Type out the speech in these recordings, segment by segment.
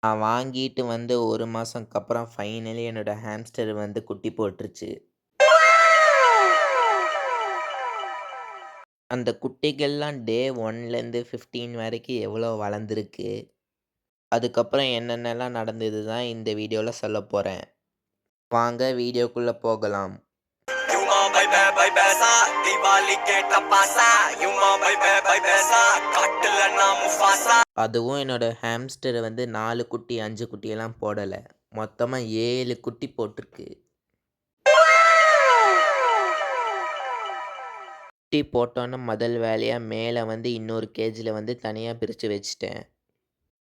நான் வாங்கிட்டு வந்து 1 மாசம்க்கு அப்புறம் ஃபைனலி என்னோட ஹாம்ஸ்டர் வந்து குட்டி போட்டுருச்சு. அந்த குட்டிகள்லாம் டே 1லேருந்து 15 வரைக்கும் எவ்வளோ வளர்ந்துருக்கு. அதுக்கப்புறம் என்னென்னலாம் நடந்தது தான் இந்த வீடியோல சொல்லப் போறேன். வாங்க வீடியோக்குள்ள போகலாம். அதுவும் என்னோட ஹாம்ஸ்டர் வந்து 4 குட்டி, 5 குட்டியெல்லாம் போடல. மொத்தமா 7 குட்டி போட்டிருக்கு. குட்டி போட்டோன்னே முதல் வேலையா மேல வந்து இன்னொரு கேஜ்ல வந்து தனியா பிரிச்சு வச்சுட்டேன்.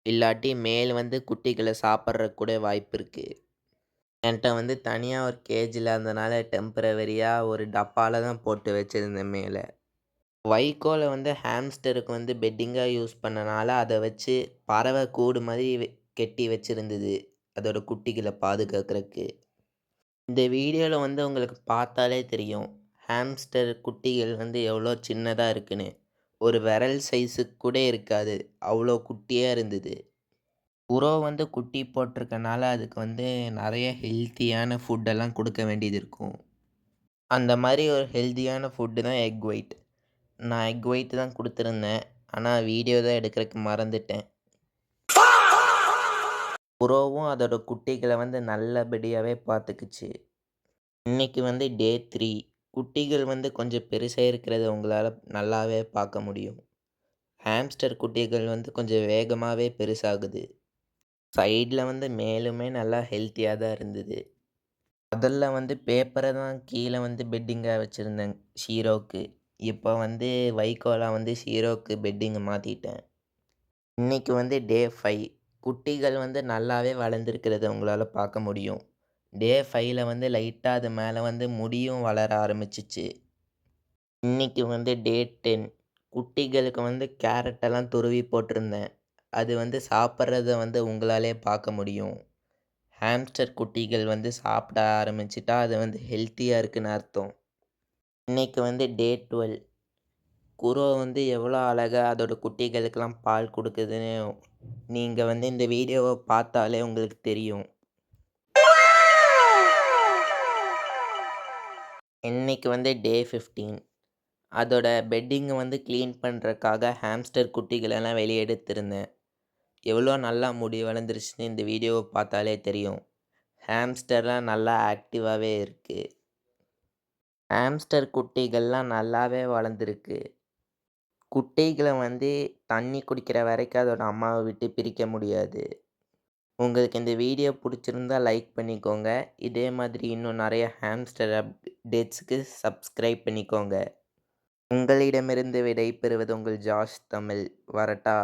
இல்லாட்டி மேல் வந்து குட்டிகள சாப்பிட்றக்கு கூட வாய்ப்பு இருக்கு. என்ட்ட வந்து தனியா ஒரு கேஜ் இல்லாதனால டெம்பரவரியா ஒரு டப்பால தான் போட்டு வச்சிருந்தேன் மேல. வைக்கோல வந்து ஹாம்ஸ்டருக்கு வந்து பெட்டிங்கா யூஸ் பண்ணனால அத வச்சு பறவை கூடு மாதிரி கட்டி வச்சிருந்தது. அதோட குட்டிகள பாதுகாக்கறக்கு. இந்த வீடியோல வந்து உங்களுக்கு பார்த்தாலே தெரியும். ஹாம்ஸ்டர் குட்டிகள் வந்து எவ்வளோ சின்னதா இருக்குன்னு. ஒரு விரல் சைஸுக்கு கூட இருக்காது. அவ்வளோ குட்டியா இருந்தது. புறா வந்து குட்டி போட்டிருக்கனால அதுக்கு வந்து நெறைய ஹெல்த்தியான ஃபுட்டெல்லாம் கொடுக்க வேண்டியது இருக்கும். அந்த மாரி ஒரு ஹெல்த்தியான ஃபுட்டு தான் எக் ஒயிட். நான் எக் ஒயிட் தான் குடுத்துருந்தேன். ஆனா வீடியோ தான் எடுக்கறக்கு மறந்துட்டேன். புறாவும் அதோட குட்டிகள வந்து நல்லபடியாவே பார்த்துக்குச்சு. இன்னைக்கு வந்து டே 3. குட்டிகள் வந்து கொஞ்சம் பெருசா இருக்கிறத உங்களால நல்லாவே பார்க்க முடியும். ஹாம்ஸ்டர் குட்டிகள் வந்து கொஞ்சம் வேகமாவே பெருசாகுது. சைடுல வந்து மேலுமே நல்லா ஹெல்த்தியா தான் இருந்தது. முதல்ல வந்து பேப்பர தான் கீழ வந்து பெட்டிங்கா வச்சிருந்தேன் ஷீரோக்கு. இப்ப வந்து வைக்கோலா வந்து ஷீரோக்கு பெட்டிங்க மாத்திட்டேன். இன்னைக்கு வந்து டே 5. குட்டிகள் வந்து நல்லாவே வளர்ந்திருக்கிறத உங்களால பார்க்க முடியும். டே 5ல வந்து லைட்டா அது மேல வந்து முடியும் வளர ஆரம்பிச்சுச்சு. இன்னைக்கு வந்து டே 10. குட்டிகளுக்கு வந்து கேரட்டெல்லாம் துருவி போட்டிருந்தேன். அது வந்து சாப்பிட்றத வந்து உங்களாலே பார்க்க முடியும். ஹாம்ஸ்டர் குட்டிகள் வந்து சாப்பிட ஆரம்பிச்சுட்டா அது வந்து ஹெல்த்தியா இருக்குன்னு அர்த்தம். இன்னைக்கு வந்து டே 12. குரோ வந்து எவ்வளோ அழகா அதோட குட்டிகளுக்கெல்லாம் பால் குடுக்குதுன்னு நீங்க வந்து இந்த வீடியோவ பார்த்தாலே உங்களுக்கு தெரியும். இன்னைக்கு வந்து டே 15. அதோட பெட்டிங்க வந்து கிளீன் பண்றதுக்காக ஹாம்ஸ்டர் குட்டிகளெல்லாம் வெளிய எடுத்திருந்தேன். எவ்வளோ நல்லா முடி வளர்ந்துருச்சுன்னு இந்த வீடியோவ பார்த்தாலே தெரியும். ஹாம்ஸ்டர்லாம் நல்லா ஆக்டிவாவே இருக்கு. ஹாம்ஸ்டர் குட்டிகள்லாம் நல்லாவே வளர்ந்துருக்கு. குட்டிகள வந்து தண்ணி குடிக்கிற வரைக்கும் அதோட அம்மாவ விட்டு பிரிக்க முடியாது. உங்களுக்கு இந்த வீடியோ புடிச்சிருந்தா லைக் பண்ணிக்கோங்க. இதே மாதிரி இன்னும் நெறைய ஹாம்ஸ்டர் அப்டேட்ஸ்க்கு சப்ஸ்கிரைப் பண்ணிக்கோங்க. உங்களிடமிருந்து விடை பெறுவது உங்கள் ஜாஷ் தமிழ். வரட்டா?